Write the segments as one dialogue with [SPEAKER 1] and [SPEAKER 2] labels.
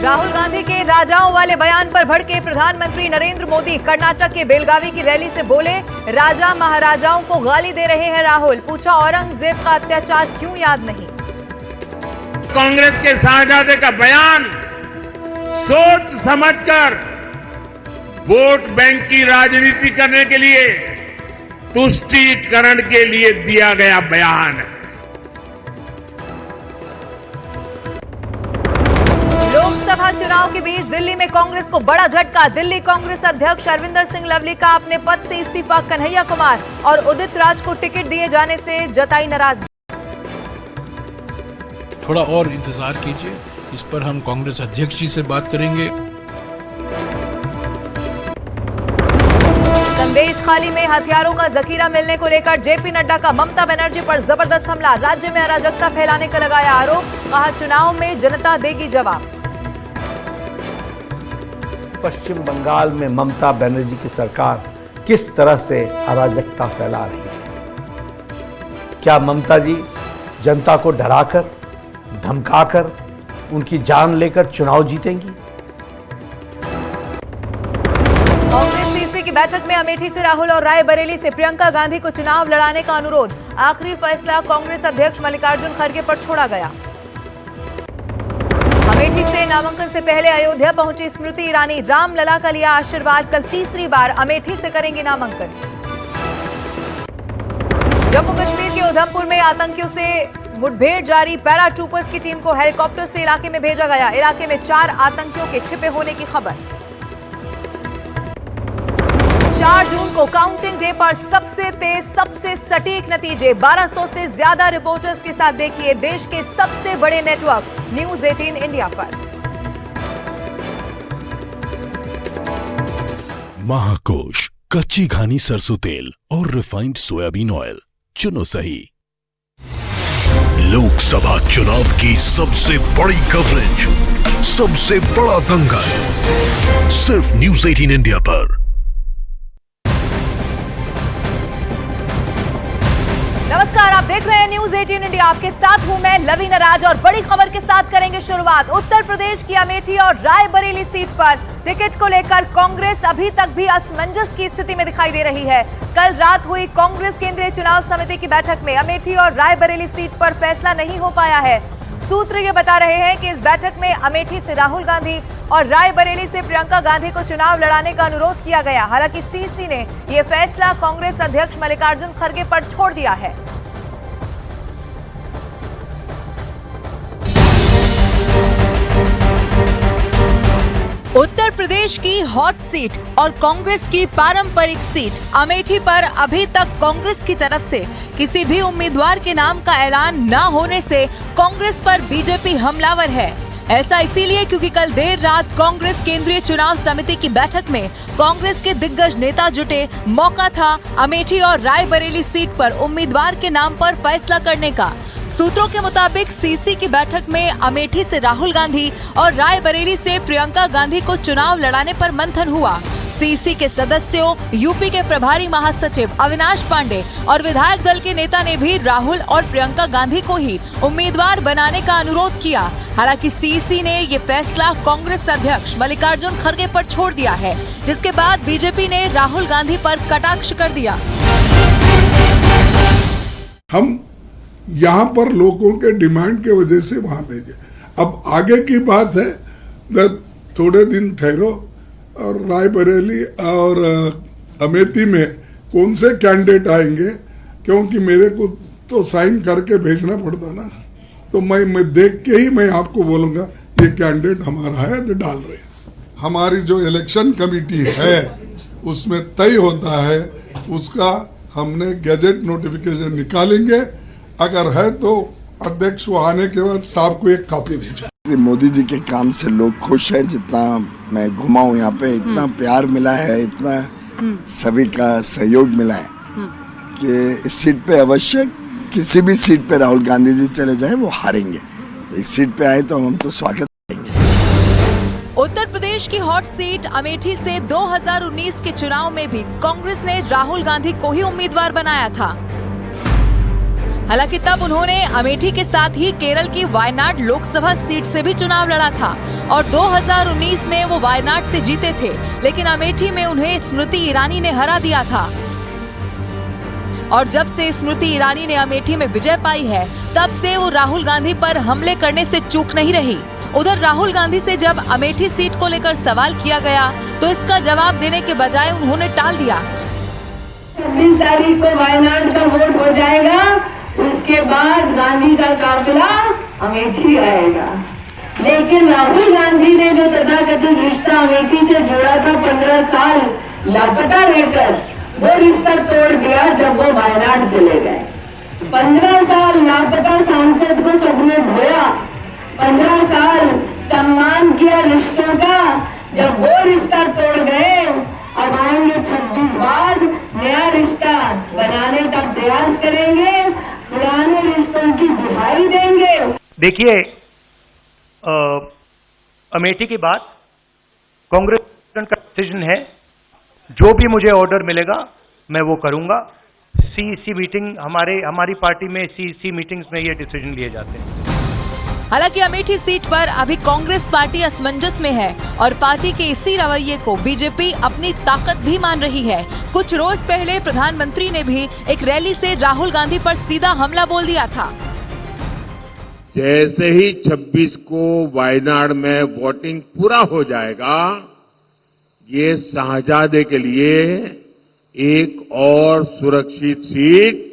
[SPEAKER 1] राहुल गांधी के राजाओं वाले बयान पर भड़के प्रधानमंत्री नरेंद्र मोदी। कर्नाटक के बेलगावी की रैली से बोले, राजा महाराजाओं को गाली दे रहे हैं राहुल। पूछा, औरंगजेब का अत्याचार क्यों याद नहीं।
[SPEAKER 2] कांग्रेस के शाहजादे का बयान सोच समझकर वोट बैंक की राजनीति करने के लिए, तुष्टीकरण के लिए दिया गया बयान है।
[SPEAKER 1] लोकसभा चुनाव के बीच दिल्ली में कांग्रेस को बड़ा झटका। दिल्ली कांग्रेस अध्यक्ष अरविंदर सिंह लवली का अपने पद से इस्तीफा। कन्हैया कुमार और उदित राज को टिकट दिए जाने से जताई नाराजगी।
[SPEAKER 3] थोड़ा और इंतजार कीजिए, इस पर हम कांग्रेस अध्यक्ष जी से बात करेंगे।
[SPEAKER 1] संदेश खाली में हथियारों का जखीरा मिलने को लेकर जेपी नड्डा का ममता बनर्जी पर जबरदस्त हमला। राज्य में अराजकता फैलाने का लगाया आरोप। कहा, चुनाव में जनता देगी जवाब।
[SPEAKER 4] पश्चिम बंगाल में ममता बनर्जी की सरकार किस तरह से अराजकता फैला रही है। क्या ममता जी जनता को डराकर, धमकाकर, उनकी जान लेकर चुनाव जीतेंगी।
[SPEAKER 1] कांग्रेस सीसी की बैठक में अमेठी से राहुल और रायबरेली से प्रियंका गांधी को चुनाव लड़ाने का अनुरोध। आखिरी फैसला कांग्रेस अध्यक्ष मल्लिकार्जुन खड़गे पर छोड़ा गया। अमेठी से नामांकन से पहले अयोध्या पहुंची स्मृति ईरानी। रामलला का लिया आशीर्वाद। कल तीसरी बार अमेठी से करेंगे नामांकन। जम्मू कश्मीर के उधमपुर में आतंकियों से मुठभेड़ जारी। पैराट्रूपर्स की टीम को हेलीकॉप्टर से इलाके में भेजा गया। इलाके में 4 आतंकियों के छिपे होने की खबर। 4 जून को काउंटिंग डे पर सबसे तेज, सबसे सटीक नतीजे। 1200 से ज्यादा रिपोर्टर्स के साथ देखिए देश के सबसे बड़े नेटवर्क न्यूज 18 इंडिया पर।
[SPEAKER 5] महाकोश, कच्ची घानी सरसों तेल और रिफाइंड सोयाबीन ऑयल चुनो सही। लोकसभा चुनाव की सबसे बड़ी कवरेज, सबसे बड़ा दंगल, सिर्फ न्यूज 18 इंडिया पर।
[SPEAKER 1] नमस्कार, आप देख रहे हैं न्यूज 18 इंडिया। आपके साथ हूं मैं लवी नराज और बड़ी खबर के साथ करेंगे शुरुआत। उत्तर प्रदेश की अमेठी और रायबरेली सीट पर टिकट को लेकर कांग्रेस अभी तक भी असमंजस की स्थिति में दिखाई दे रही है। कल रात हुई कांग्रेस केंद्रीय चुनाव समिति की बैठक में अमेठी और रायबरेली सीट पर फैसला नहीं हो पाया है। सूत्र ये बता रहे हैं कि इस बैठक में अमेठी से राहुल गांधी और रायबरेली से प्रियंका गांधी को चुनाव लड़ाने का अनुरोध किया गया। हालांकि सीसी ने यह फैसला कांग्रेस अध्यक्ष मल्लिकार्जुन खड़गे पर छोड़ दिया है। उत्तर प्रदेश की हॉट सीट और कांग्रेस की पारंपरिक सीट अमेठी पर अभी तक कांग्रेस की तरफ से किसी भी उम्मीदवार के नाम का ऐलान न होने से कांग्रेस पर बीजेपी हमलावर है। ऐसा इसीलिए क्योंकि कल देर रात कांग्रेस केंद्रीय चुनाव समिति की बैठक में कांग्रेस के दिग्गज नेता जुटे। मौका था अमेठी और रायबरेली सीट पर उम्मीदवार के नाम पर फैसला करने का। सूत्रों के मुताबिक सीसी की बैठक में अमेठी से राहुल गांधी और रायबरेली से प्रियंका गांधी को चुनाव लड़ाने पर मंथन हुआ। सीसी के सदस्यों, यूपी के प्रभारी महासचिव अविनाश पांडे और विधायक दल के नेता ने भी राहुल और प्रियंका गांधी को ही उम्मीदवार बनाने का अनुरोध किया। हालांकि सीसी ने ये फैसला कांग्रेस अध्यक्ष मल्लिकार्जुन खड़गे पर छोड़ दिया है, जिसके बाद बीजेपी ने राहुल गांधी पर कटाक्ष कर दिया।
[SPEAKER 6] हम यहाँ पर लोगों के डिमांड के वजह से वहां भेजे। अब आगे की बात है, थोड़े दिन ठहरो और रायबरेली और अमेठी में कौन से कैंडिडेट आएंगे, क्योंकि मेरे को तो साइन करके भेजना पड़ता ना। तो मैं देख के ही मैं आपको बोलूँगा ये कैंडिडेट हमारा है तो डाल रहे हैं। हमारी जो इलेक्शन कमेटी है उसमें तय होता है, उसका हमने गैजेट नोटिफिकेशन निकालेंगे। अगर है तो अध्यक्ष वो आने के बाद साहब को एक कॉपी भेजो।
[SPEAKER 7] मोदी जी के काम से लोग खुश हैं। जितना मैं घुमा हूँ यहाँ पे, इतना प्यार मिला है, इतना सभी का सहयोग मिला है कि इस सीट पे अवश्य किसी भी सीट पे राहुल गांधी जी चले जाए वो हारेंगे। तो इस सीट पे आए तो हम तो स्वागत करेंगे।
[SPEAKER 1] उत्तर प्रदेश की हॉट सीट अमेठी से 2019 के चुनाव में भी कांग्रेस ने राहुल गांधी को ही उम्मीदवार बनाया था। हालांकि तब उन्होंने अमेठी के साथ ही केरल की वायनाड लोकसभा सीट से भी चुनाव लड़ा था और 2019 में वो वायनाड से जीते थे, लेकिन अमेठी में उन्हें स्मृति ईरानी ने हरा दिया था। और जब से स्मृति ईरानी ने अमेठी में विजय पाई है, तब से वो राहुल गांधी पर हमले करने से चूक नहीं रही। उधर राहुल गांधी से जब अमेठी सीट को लेकर सवाल किया गया तो इसका जवाब देने के बजाय उन्होंने टाल दिया।
[SPEAKER 8] 26 तारीख को वायनाड का वोट हो जाएगा, उसके बाद गांधी का काफिला अमेठी आएगा। लेकिन राहुल गांधी ने जो तथाकथित रिश्ता अमेठी से जोड़ा था 15 साल लापता रहकर, वो रिश्ता तोड़ दिया जब वो वायनाड चले गए। 15 साल लापता सांसद को सबने ढोया, 15 साल सम्मान किया रिश्तों का, जब वो रिश्ता तोड़ गए, अब आएंगे 26 बाद नया रिश्ता बनाने का प्रयास करेंगे, पुराने रिश्तों की दुहाई देंगे।
[SPEAKER 9] देखिए, अमेठी की बात कांग्रेस का डिसीजन है। जो भी मुझे ऑर्डर मिलेगा मैं वो करूंगा। सीईसी मीटिंग हमारी पार्टी में सीईसी मीटिंग्स में ये डिसीजन लिए जाते हैं।
[SPEAKER 1] हालांकि अमेठी सीट पर अभी कांग्रेस पार्टी असमंजस में है और पार्टी के इसी रवैये को बीजेपी अपनी ताकत भी मान रही है। कुछ रोज पहले प्रधानमंत्री ने भी एक रैली से राहुल गांधी पर सीधा हमला बोल दिया था।
[SPEAKER 2] जैसे ही 26 को वायनाड में वोटिंग पूरा हो जाएगा, ये शाहजादे के लिए एक और सुरक्षित सीट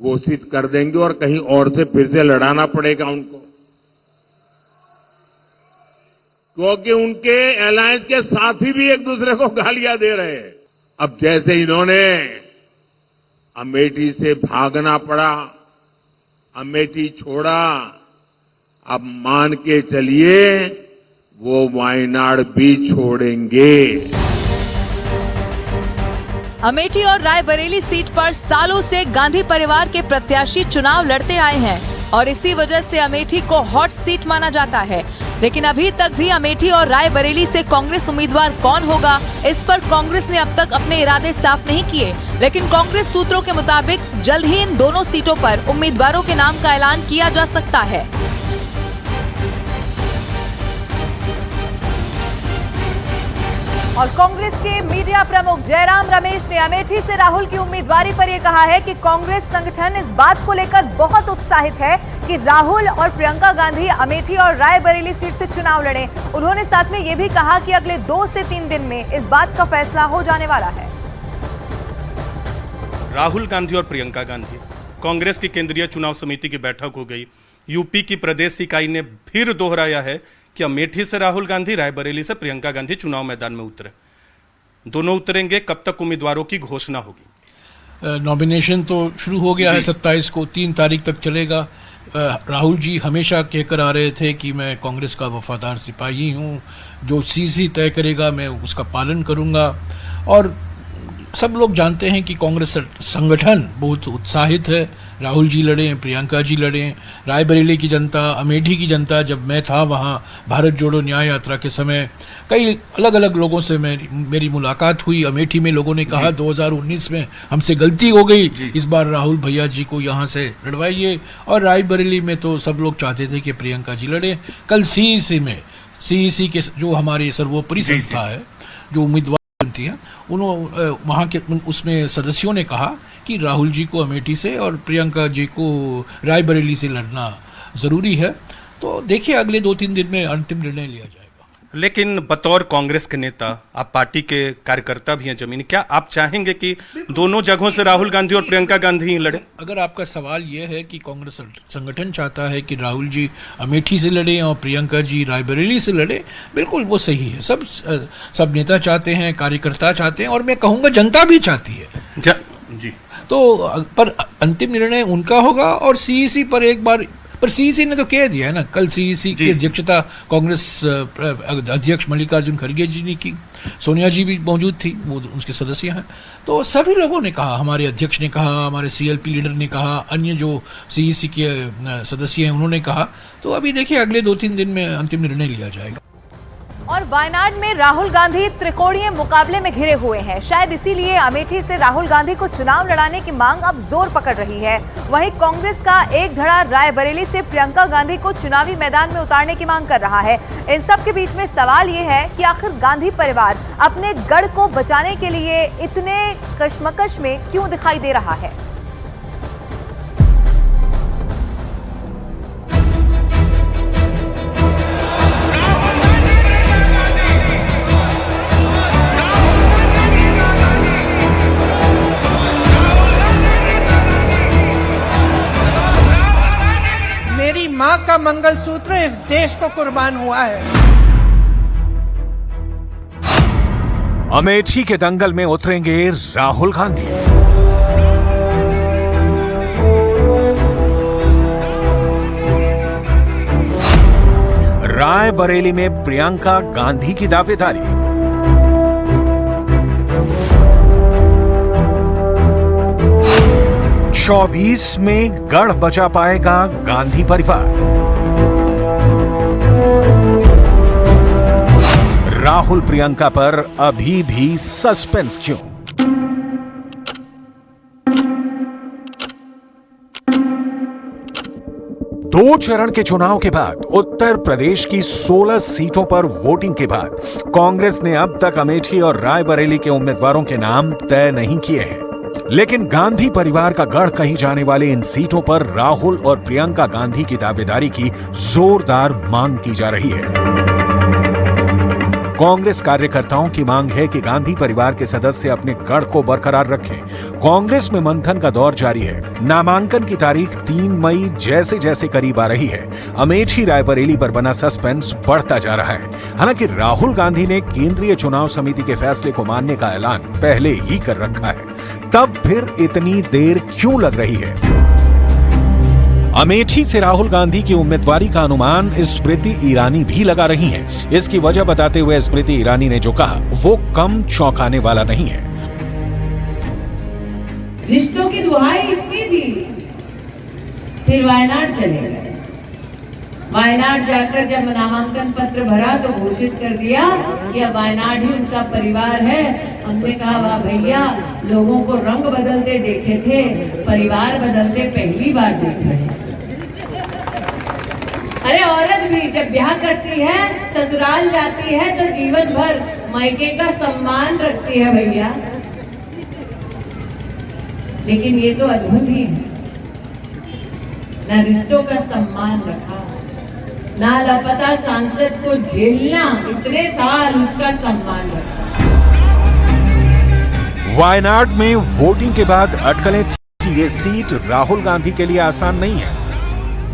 [SPEAKER 2] घोषित कर देंगे और कहीं और से फिर से लड़ाना पड़ेगा उनको, क्योंकि उनके अलायंस के साथी भी एक दूसरे को गालियां दे रहे हैं। अब जैसे इन्होंने अमेठी से भागना पड़ा, अमेठी छोड़ा, अब मान के चलिए वो वायनाड भी छोड़ेंगे।
[SPEAKER 1] अमेठी और रायबरेली सीट पर सालों से गांधी परिवार के प्रत्याशी चुनाव लड़ते आए हैं और इसी वजह से अमेठी को हॉट सीट माना जाता है। लेकिन अभी तक भी अमेठी और रायबरेली से कांग्रेस उम्मीदवार कौन होगा, इस पर कांग्रेस ने अब तक अपने इरादे साफ नहीं किए। लेकिन कांग्रेस सूत्रों के मुताबिक जल्द ही इन दोनों सीटों पर उम्मीदवारों के नाम का ऐलान किया जा सकता है। और कांग्रेस के मीडिया प्रमुख जयराम रमेश ने अमेठी से राहुल की उम्मीदवारी पर यह कहा है कि कांग्रेस संगठन इस बात को लेकर बहुत उत्साहित है कि राहुल और प्रियंका गांधी अमेठी और रायबरेली सीट से चुनाव लड़ें। उन्होंने साथ में यह भी कहा कि अगले 2 से 3 दिन में इस बात का फैसला हो जाने वाला है।
[SPEAKER 10] राहुल गांधी और प्रियंका गांधी, कांग्रेस की केंद्रीय चुनाव समिति की बैठक हो गई। यूपी की प्रदेश इकाई ने फिर दोहराया है कि अमेठी से राहुल गांधी, रायबरेली से प्रियंका गांधी चुनाव मैदान में उतरे। दोनों उतरेंगे, कब तक उम्मीदवारों की घोषणा होगी?
[SPEAKER 3] नॉमिनेशन तो शुरू हो गया है 27 को, 3 तारीख तक चलेगा। राहुल जी हमेशा कहकर आ रहे थे कि मैं कांग्रेस का वफादार सिपाही हूं, जो सीसी तय करेगा मैं उसका पालन करूंगा। और सब लोग जानते हैं कि कांग्रेस संगठन बहुत उत्साहित है। राहुल जी लड़ें, प्रियंका जी लड़ें, रायबरेली की जनता, अमेठी की जनता, जब मैं था वहाँ भारत जोड़ो न्याय यात्रा के समय कई अलग अलग लोगों से मेरी मुलाकात हुई। अमेठी में लोगों ने कहा 2019 में हमसे गलती हो गई, इस बार राहुल भैया जी को यहाँ से लड़वाइए। और रायबरेली में तो सब लोग चाहते थे कि प्रियंका जी लड़े। कल सीईसी के जो हमारी सर्वोपरि संस्था है, जो उम्मीदवार बनती है, उन्होंने वहाँ के उसमें सदस्यों ने कहा कि राहुल जी को अमेठी से और प्रियंका जी को रायबरेली से लड़ना ज़रूरी है। तो देखिए अगले 2-3 दिन में अंतिम निर्णय लिया जाएगा।
[SPEAKER 10] लेकिन बतौर कांग्रेस के नेता, आप पार्टी के कार्यकर्ता भी हैं जमीनी, क्या आप चाहेंगे कि दोनों जगहों से राहुल गांधी और प्रियंका गांधी ही लड़े?
[SPEAKER 3] अगर आपका सवाल यह है कि कांग्रेस संगठन चाहता है कि राहुल जी अमेठी से लड़े और प्रियंका जी रायबरेली से लड़े, बिल्कुल वो सही है। सब नेता चाहते हैं, कार्यकर्ता चाहते हैं, और मैं कहूँगा जनता भी चाहती है
[SPEAKER 10] जी।
[SPEAKER 3] तो पर अंतिम निर्णय उनका होगा। और सीईसी पर एक बार पर सीईसी ने तो कह दिया है ना, कल सीईसी की अध्यक्षता कांग्रेस अध्यक्ष मल्लिकार्जुन खड़गे जी ने की, सोनिया जी भी मौजूद थी, वो उसके सदस्य हैं। तो सभी लोगों ने कहा, हमारे अध्यक्ष ने कहा, हमारे सीएलपी लीडर ने कहा, अन्य जो सीईसी के सदस्य हैं उन्होंने कहा। तो अभी देखिए अगले 2-3 दिन में अंतिम निर्णय लिया जाएगा।
[SPEAKER 1] और वायनाड में राहुल गांधी त्रिकोणीय मुकाबले में घिरे हुए हैं। शायद इसीलिए अमेठी से राहुल गांधी को चुनाव लड़ाने की मांग अब जोर पकड़ रही है। वहीं कांग्रेस का एक धड़ा रायबरेली से प्रियंका गांधी को चुनावी मैदान में उतारने की मांग कर रहा है। इन सब के बीच में सवाल ये है कि आखिर गांधी परिवार अपने गढ़ को बचाने के लिए इतने कशमकश में क्यों दिखाई दे रहा है।
[SPEAKER 11] मेरी मां का मंगलसूत्र इस देश को कुर्बान हुआ है।
[SPEAKER 12] अमेठी के दंगल में उतरेंगे राहुल गांधी। रायबरेली में प्रियंका गांधी की दावेदारी। चौबीस में गढ़ बचा पाएगा गांधी परिवार। राहुल प्रियंका पर अभी भी सस्पेंस क्यों? दो चरण के चुनाव के बाद उत्तर प्रदेश की 16 सीटों पर वोटिंग के बाद कांग्रेस ने अब तक अमेठी और रायबरेली के उम्मीदवारों के नाम तय नहीं किए हैं। लेकिन गांधी परिवार का गढ़ कही जाने वाली इन सीटों पर राहुल और प्रियंका गांधी की दावेदारी की जोरदार मांग की जा रही है। कांग्रेस कार्यकर्ताओं की मांग है कि गांधी परिवार के सदस्य अपने गढ़ को बरकरार रखें। कांग्रेस में मंथन का दौर जारी है। नामांकन की तारीख 3 मई जैसे जैसे करीब आ रही है, अमेठी रायबरेली पर बना सस्पेंस बढ़ता जा रहा है। हालांकि राहुल गांधी ने केंद्रीय चुनाव समिति के फैसले को मानने का ऐलान पहले ही कर रखा है, तब फिर इतनी देर क्यों लग रही है? अमेठी से राहुल गांधी की उम्मीदवारी का अनुमान स्मृति ईरानी भी लगा रही हैं। इसकी वजह बताते हुए स्मृति ईरानी ने जो कहा वो कम चौंकाने वाला नहीं है।
[SPEAKER 8] रिश्तों की दुहाई इतनी दी, फिर वायनाड चले गए। वायनाड जाकर जब नामांकन पत्र भरा तो घोषित कर दिया कि अब वायनाड ही उनका परिवार है। हमने कहा वाह भैया, लोगों को रंग बदलते देखे थे, परिवार बदलते पहली बार देख रहे हैं। अरे औरत भी जब ब्याह करती है, ससुराल जाती है तो जीवन भर मायके का सम्मान रखती है भैया। लेकिन ये तो अद्भुत ही है, ना रिश्तों का सम्मान रखा, ना लापता सांसद को झेलना, इतने साल उसका सम्मान रखा।
[SPEAKER 12] वायनाड में वोटिंग के बाद अटकलें थी कि ये सीट राहुल गांधी के लिए आसान नहीं है,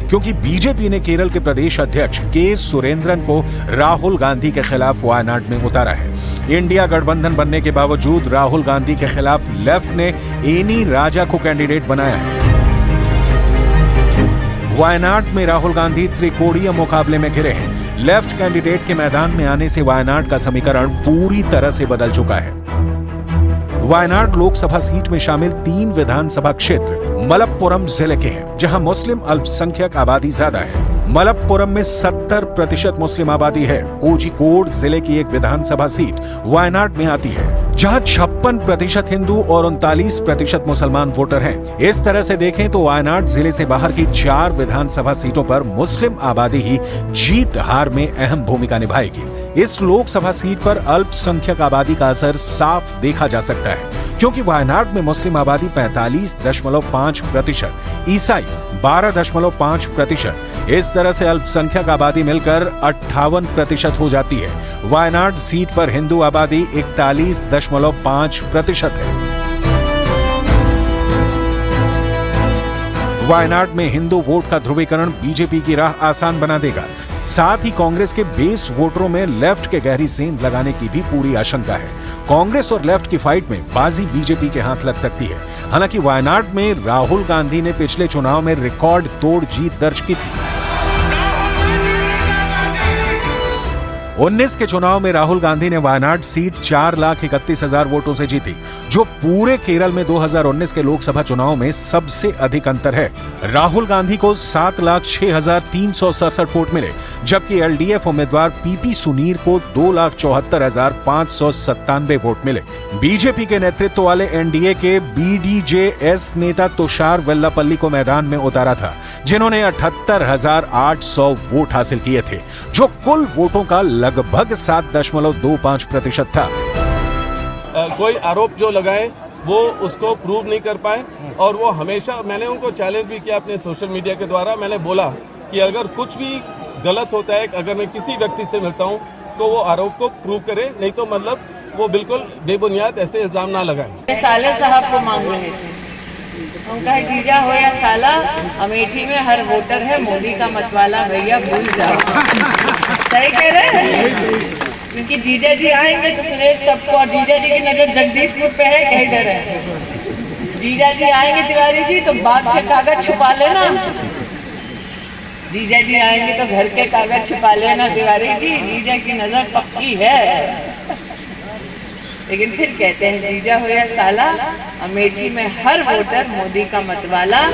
[SPEAKER 12] क्योंकि बीजेपी ने केरल के प्रदेश अध्यक्ष के सुरेंद्रन को राहुल गांधी के खिलाफ वायनाड में उतारा है। इंडिया गठबंधन बनने के बावजूद राहुल गांधी के खिलाफ लेफ्ट ने एनी राजा को कैंडिडेट बनाया है। वायनाड में राहुल गांधी त्रिकोणीय मुकाबले में घिरे हैं। लेफ्ट कैंडिडेट के मैदान में आने से वायनाड का समीकरण पूरी तरह से बदल चुका है। वायनाड लोकसभा सीट में शामिल 3 विधानसभा क्षेत्र मलप्पुरम जिले के हैं, जहां मुस्लिम अल्पसंख्यक आबादी ज्यादा है। मलप्पुरम में 70% मुस्लिम आबादी है। कोझिकोड जिले की एक विधानसभा सीट वायनाड में आती है, जहां 56% हिंदू और 39% मुसलमान वोटर हैं। इस तरह से देखें तो वायनाड जिले से बाहर की 4 विधानसभा सीटों पर मुस्लिम आबादी ही जीत हार में अहम भूमिका निभाएगी। इस लोकसभा सीट पर अल्पसंख्यक आबादी का असर साफ देखा जा सकता है, क्योंकि वायनाड में मुस्लिम आबादी 45.5%, ईसाई 12.5%। इस तरह से अल्पसंख्यक आबादी मिलकर 58% हो जाती है। वायनाड सीट पर हिंदू आबादी 41.5% है। वायनाड में हिंदू वोट का ध्रुवीकरण बीजेपी की राह आसान बना देगा। साथ ही कांग्रेस के बेस वोटरों में लेफ्ट के गहरी सेंध लगाने की भी पूरी आशंका है। कांग्रेस और लेफ्ट की फाइट में बाजी बीजेपी के हाथ लग सकती है। हालांकि वायनाड में राहुल गांधी ने पिछले चुनाव में रिकॉर्ड तोड़ जीत दर्ज की थी। 19 के चुनाव में राहुल गांधी ने वायनाड सीट 4,31,000 वोटों से जीती, जो पूरे केरल में 2019 के लोकसभा चुनाव में सबसे अधिक अंतर है। राहुल गांधी को 7,06,367 वोट मिले, जबकि एलडीएफ उम्मीदवार पीपी सुनीर को 2,74,597 वोट मिले। बीजेपी के नेतृत्व वाले एनडीए के बीडीजेएस नेता तुषार वेल्लापल्ली को मैदान में उतारा था, जिन्होंने 78,800 वोट हासिल किए थे, जो कुल वोटों का लगभग 7.25% था।
[SPEAKER 13] कोई आरोप जो लगाए वो उसको प्रूव नहीं कर पाए, और वो हमेशा, मैंने उनको चैलेंज भी किया अपने सोशल मीडिया के द्वारा। मैंने बोला कि अगर कुछ भी गलत होता है, अगर मैं किसी व्यक्ति से मिलता हूं तो वो आरोप को प्रूव करे, नहीं तो मतलब वो बिल्कुल बेबुनियाद ऐसे इल्जाम ना लगाए।
[SPEAKER 8] साले साहब को मांग रहे थे, उनका जीजा हो या साला, अमेठी में हर वोटर है मोदी का मतवाला, भैया भूल जाओ। सही कह रहे हैं, क्योंकि जीजा जी आएंगे तो सुरेश सबको, और जीजा जी की नजर जगदीशपुर पे है, कहीं इधर है। जीजा जी आएंगे तिवारी जी तो बाग के कागज छुपा लेना, जीजा जी आएंगे तो घर के कागज छुपा लेना तिवारी जी, जीजा की नजर पक्की है। लेकिन फिर कहते हैं जीजा हो या साला, अमेठी में हर वोटर मोदी का मतवाला।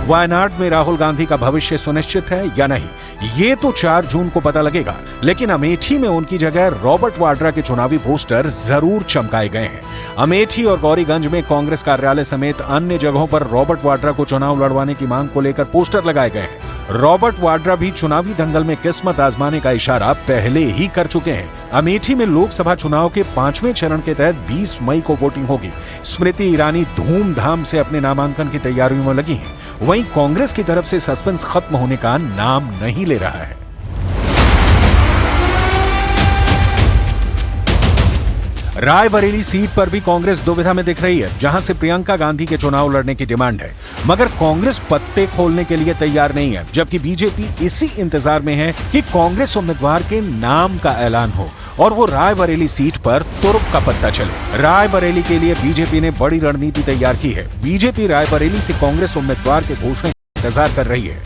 [SPEAKER 12] वायनाड में राहुल गांधी का भविष्य सुनिश्चित है या नहीं, ये तो 4 जून को पता लगेगा, लेकिन अमेठी में उनकी जगह रॉबर्ट वाड्रा के चुनावी पोस्टर जरूर चमकाए गए हैं। अमेठी और गौरीगंज में कांग्रेस कार्यालय समेत अन्य जगहों पर रॉबर्ट वाड्रा को चुनाव लड़वाने की मांग को लेकर पोस्टर लगाए गए हैं। रॉबर्ट वाड्रा भी चुनावी दंगल में किस्मत आजमाने का इशारा पहले ही कर चुके हैं। अमेठी में लोकसभा चुनाव के 5वें चरण के तहत 20 मई को वोटिंग होगी। स्मृति ईरानी धूमधाम से अपने नामांकन की तैयारियों में लगी हैं। वहीं कांग्रेस की तरफ से सस्पेंस खत्म होने का नाम नहीं ले रहा है। रायबरेली सीट पर भी कांग्रेस दुविधा में दिख रही है, जहां से प्रियंका गांधी के चुनाव लड़ने की डिमांड है, मगर कांग्रेस पत्ते खोलने के लिए तैयार नहीं है, जबकि बीजेपी इसी इंतजार में है कि कांग्रेस उम्मीदवार के नाम का ऐलान हो और वो रायबरेली सीट पर तुर्क का पत्ता चले। रायबरेली के लिए बीजेपी ने बड़ी रणनीति तैयार की है। बीजेपी रायबरेली से कांग्रेस उम्मीदवार के घोषणा का इंतजार कर रही है।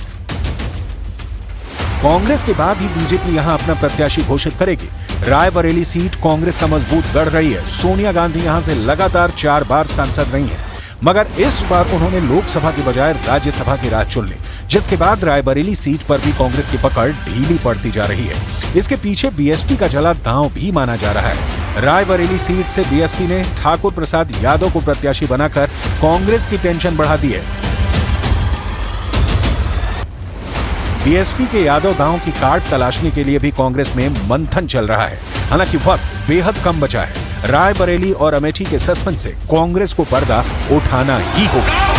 [SPEAKER 12] कांग्रेस के बाद ही बीजेपी यहां अपना प्रत्याशी घोषित करेगी। रायबरेली सीट कांग्रेस का मजबूत गढ़ रही है। सोनिया गांधी यहां से लगातार 4 बार सांसद रही हैं, मगर इस बार उन्होंने लोकसभा की बजाय राज्यसभा की राह चुन ली, जिसके बाद रायबरेली सीट पर भी कांग्रेस की पकड़ ढीली पड़ती जा रही है। इसके पीछे बीएसपी का चला दांव भी माना जा रहा है। रायबरेली सीट से बीएसपी ने ठाकुर प्रसाद यादव को प्रत्याशी बनाकर कांग्रेस की टेंशन बढ़ा दी है। बीएसपी के यादव दांव की काट तलाशने के लिए भी कांग्रेस में मंथन चल रहा है। हालांकि वक्त बेहद कम बचा है। रायबरेली और अमेठी के सस्पेंस से कांग्रेस को पर्दा उठाना ही होगा।